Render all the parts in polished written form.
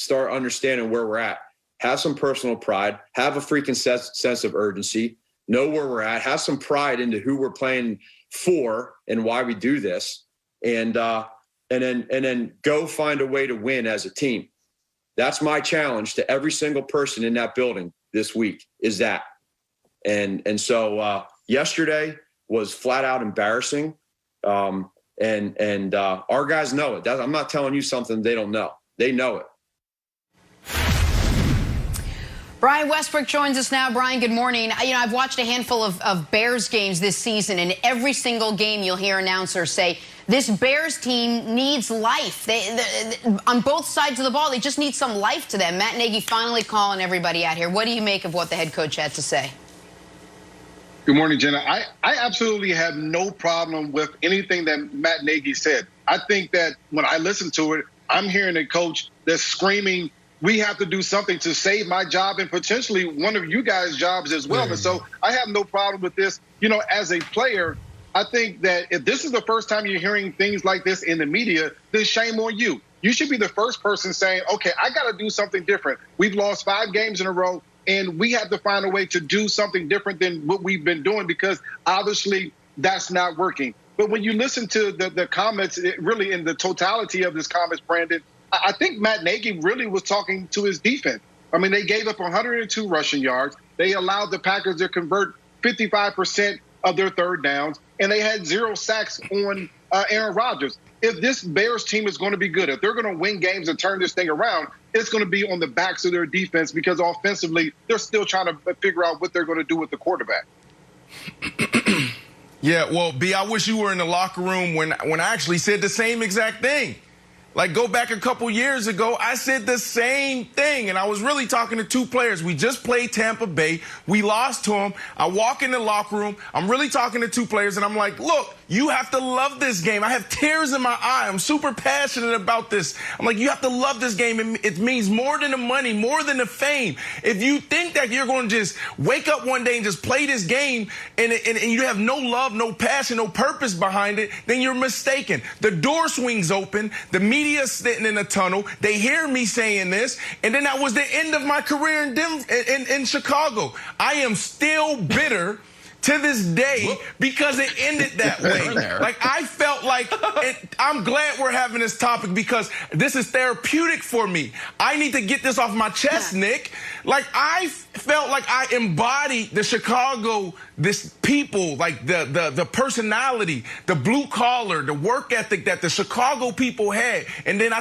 start understanding where we're at. Have some personal pride. Have a freaking sense of urgency. Know where we're at. Have some pride into who we're playing for and why we do this. And then go find a way to win as a team. That's my challenge to every single person in that building this week is that. And so yesterday was flat out embarrassing. And our guys know it. I'm not telling you something they don't know. They know it. Brian Westbrook joins us now. Brian, good morning. You know, I've watched a handful of Bears games this season, and every single game you'll hear announcers say, this Bears team needs life. They on both sides of the ball, they just need some life to them. Matt Nagy finally calling everybody out here. What do you make of what the head coach had to say? Good morning, Jenna. I absolutely have no problem with anything that Matt Nagy said. I think that when I listen to it, I'm hearing a coach that's screaming, we have to do something to save my job and potentially one of you guys' jobs as well. And so I have no problem with this. You know, as a player, I think that if this is the first time you're hearing things like this in the media, then shame on you. You should be the first person saying, okay, I got to do something different. We've lost 5 games in a row, and we have to find a way to do something different than what we've been doing because obviously that's not working. But when you listen to the comments, really in the totality of this comments, Brandon, I think Matt Nagy really was talking to his defense. I mean, they gave up 102 rushing yards. They allowed the Packers to convert 55% of their third downs, and they had 0 sacks on Aaron Rodgers. If this Bears team is going to be good, if they're going to win games and turn this thing around, it's going to be on the backs of their defense because offensively, they're still trying to figure out what they're going to do with the quarterback. Yeah, well, B, I wish you were in the locker room when I actually said the same exact thing. Like, go back a couple years ago, I said the same thing, and I was really talking to 2 players. We just played Tampa Bay. We lost to them. I walk in the locker room. I'm really talking to 2 players, and I'm like, look, you have to love this game. I have tears in my eye. I'm super passionate about this. I'm like, you have to love this game. It means more than the money, more than the fame. If you think that you're going to just wake up one day and just play this game and you have no love, no passion, no purpose behind it, then you're mistaken. The door swings open. The media sitting in a tunnel. They hear me saying this, and then that was the end of my career in Chicago. I am still bitter to this day because it ended that way. Like, I felt like I'm glad we're having this topic because this is therapeutic for me. I need to get this off my chest, Nick. Like, I felt like I embodied the Chicago, this people, like the personality, the blue collar, the work ethic that the Chicago people had. And then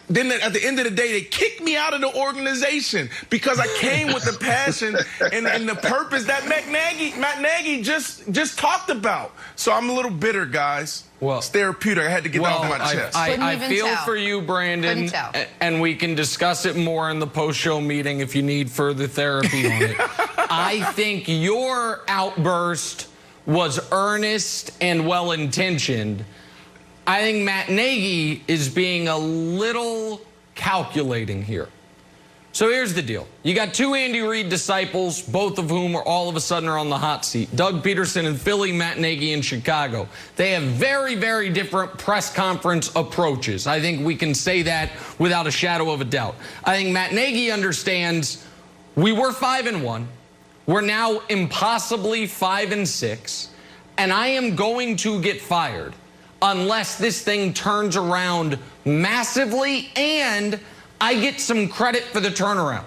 then at the end of the day, they kicked me out of the organization because I came with the passion and the purpose that Matt Nagy just talked about. So I'm a little bitter, guys. Well, it's therapeutic. I had to get that off my chest. I feel for you, Brandon, and we can discuss it more in the post-show meeting if you need further therapy on it. I think your outburst was earnest and well-intentioned. I think Matt Nagy is being a little calculating here. So here's the deal. You got 2 Andy Reid disciples, both of whom are all of a sudden are on the hot seat. Doug Peterson in Philly, Matt Nagy in Chicago. They have very, very different press conference approaches. I think we can say that without a shadow of a doubt. I think Matt Nagy understands we were 5-1. We're now impossibly 5-6. And I am going to get fired unless this thing turns around massively and I get some credit for the turnaround.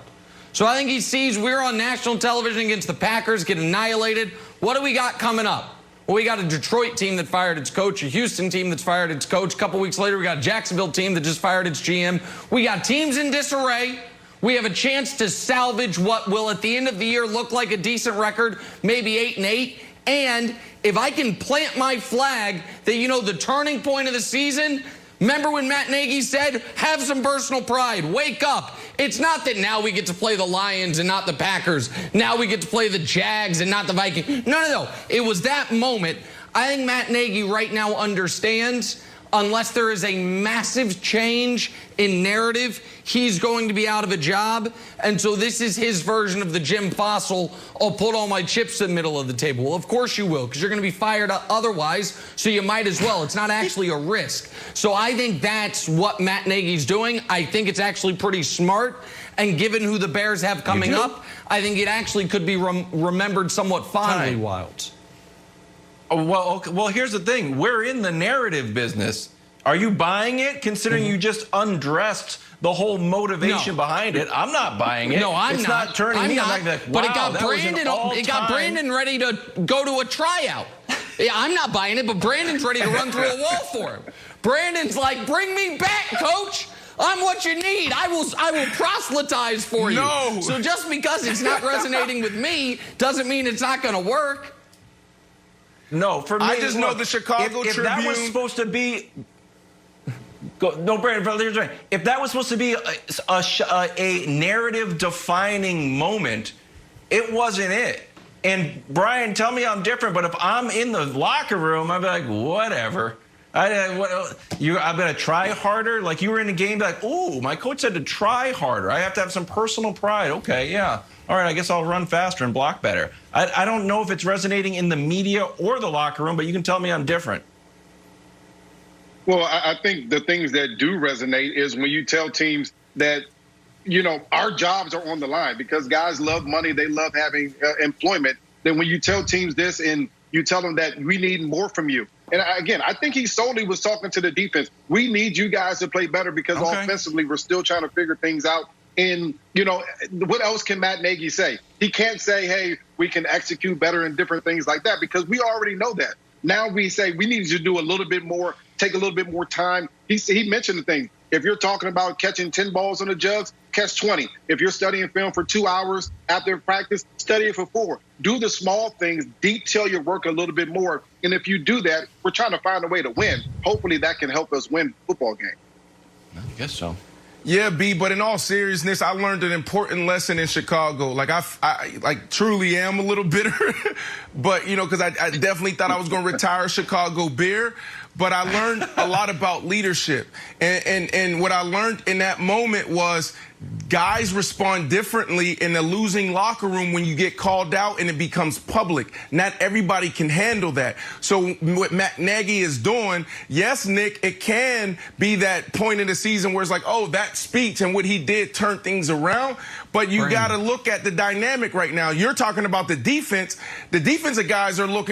So I think he sees we're on national television against the Packers, get annihilated. What do we got coming up? Well, we got a Detroit team that fired its coach, a Houston team that's fired its coach. A couple weeks later, we got a Jacksonville team that just fired its GM. We got teams in disarray. We have a chance to salvage what will, at the end of the year, look like a decent record, maybe 8-8. And if I can plant my flag that, you know, the turning point of the season, remember when Matt Nagy said, have some personal pride, wake up. It's not that now we get to play the Lions and not the Packers. Now we get to play the Jags and not the Vikings. No. It was that moment. I think Matt Nagy right now understands unless there is a massive change in narrative, he's going to be out of a job. And so this is his version of the Jim Fossil, I'll put all my chips in the middle of the table. Well, of course you will, because you're going to be fired otherwise, so you might as well. It's not actually a risk. So I think that's what Matt Nagy's doing. I think it's actually pretty smart. And given who the Bears have coming up, I think it actually could be remembered somewhat fondly, Wildes. Well, here's the thing. We're in the narrative business. Are you buying it, considering you just undressed the whole motivation behind it? I'm not buying it. No, I'm it's not. not turning me on like that. But it got Brandon ready to go to a tryout. Yeah, I'm not buying it, but Brandon's ready to run through a wall for him. Brandon's like, bring me back, coach. I'm what you need. I will proselytize for you. No. So just because it's not resonating with me doesn't mean it's not going to work. No, for me, I just know the Chicago if Tribune. That was supposed to be. No, Brandon. If that was supposed to be a narrative-defining moment, it wasn't it. And Brian, tell me I'm different, but if I'm in the locker room, I'd be like, whatever. I'm going to try harder. Like you were in a game, like, ooh, my coach said to try harder. I have to have some personal pride. Okay, yeah. All right, I guess I'll run faster and block better. I don't know if it's resonating in the media or the locker room, but you can tell me I'm different. Well, I think the things that do resonate is when you tell teams that, our jobs are on the line because guys love money. They love having employment. Then when you tell teams this and you tell them that we need more from you. And again, I think he solely was talking to the defense. We need you guys to play better because offensively we're still trying to figure things out. And, what else can Matt Nagy say? He can't say, hey, we can execute better and different things like that because we already know that. Now we say we need you to do a little bit more, take a little bit more time. He mentioned the thing. If you're talking about catching 10 balls on the jugs, catch 20. If you're studying film for 2 hours after practice, study it for 4. Do the small things, detail your work a little bit more. And if you do that, we're trying to find a way to win. Hopefully that can help us win the football game. I guess so. Yeah, B, but in all seriousness, I learned an important lesson in Chicago. Like, I truly am a little bitter, but, because I definitely thought I was going to retire Chicago Bear. But I learned a lot about leadership. And what I learned in that moment was guys respond differently in a losing locker room when you get called out and it becomes public. Not everybody can handle that. So what Matt Nagy is doing, yes, Nick, it can be that point in the season where it's like, oh, that speech and what he did turned things around. But you got to look at the dynamic right now. You're talking about the defense. The defensive guys are going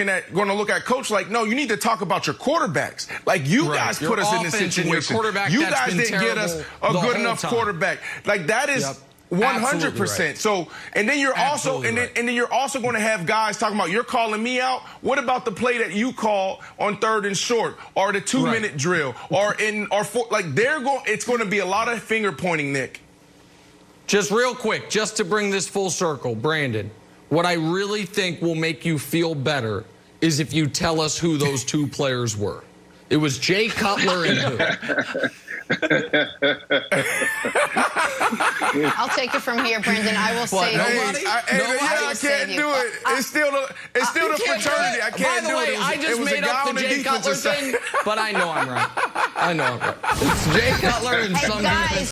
to look at coach like, no, you need to talk about your quarterbacks. Like, you guys put us in this situation. You guys didn't get us a good enough quarterback. Like, that is 100%. Right. So, and then you're also, and then you're also going to have guys talking about, you're calling me out. What about the play that you call on 3rd and short, or the 2-minute drill, or it's going to be a lot of finger pointing, Nick. Just real quick, just to bring this full circle, Brandon, what I really think will make you feel better is if you tell us who those 2 players were. It was Jay Cutler and who? I'll take it from here, Brandon. I will say nobody. I can't do it. It's still the fraternity. I can't do it. By the way, I just made up the Jay Cutler thing, but I know I'm right. It's Jay Cutler and some.